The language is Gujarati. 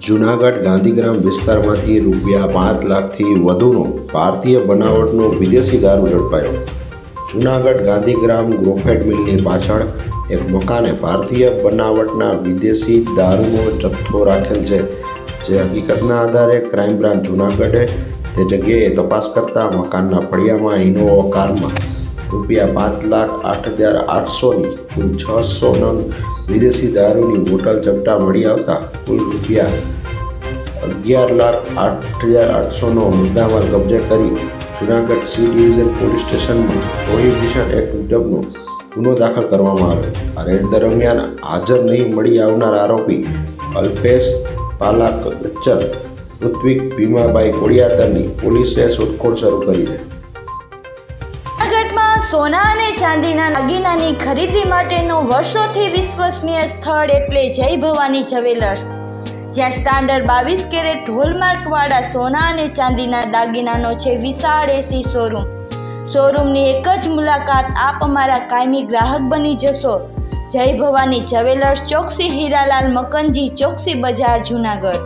જૂનાગઢ ગાંધીગ્રામ વિસ્તારમાંથી ₹5 લાખથી વધુનો ભારતીય બનાવટનો વિદેશી દારૂ ઝડપાયો। જૂનાગઢ ગાંધીગ્રામ ગ્રોફેડ મિલની પાછળ એક મકાને ભારતીય બનાવટના વિદેશી દારૂનો જથ્થો રાખેલ છે, જે હકીકતના આધારે ક્રાઇમ બ્રાન્ચ જૂનાગઢે તે જગ્યાએ તપાસ કરતા મકાનના ફળિયામાં ઇનોવા કારમાં ₹5,08,800ની કુલ 600 નંગ વિદેશી દારૂની બોટલ જપ્તા મળી આવતા કુલ ₹11,08,800નો મુદ્દામાલ કબજે કરી જૂનાગઢ સી ડિવિઝન પોલીસ સ્ટેશનમાં પ્રોહિબિશન એક્ટ મુજબનો ગુનો દાખલ કરવામાં આવ્યો। આ રેડ દરમિયાન હાજર નહીં મળી આવનાર આરોપી અલ્પેશ પાલાકચર ઋત્વિક ભીમાભાઈ કોડિયાતરની પોલીસે શોધખોળ શરૂ કરી છે। જૂનાગઢમાં સોના અને ચાંદીના દાગીનાની ખરીદી માટેનું વર્ષોથી વિશ્વસનીય સ્થળ એટલે જય ભવાની જ્વેલર્સ, જ્યાં સ્ટાન્ડર્ડ 22 કેરેટ હોલમાર્કવાળા સોના અને ચાંદીના દાગીનાનો છે વિશાળ એસી શોરૂમની એક જ મુલાકાત આપ અમારા કાયમી ગ્રાહક બની જશો। જય ભવાની જ્વેલર્સ, ચોકસી હીરાલાલ મકનજી, ચોકસી બજાર, જૂનાગઢ।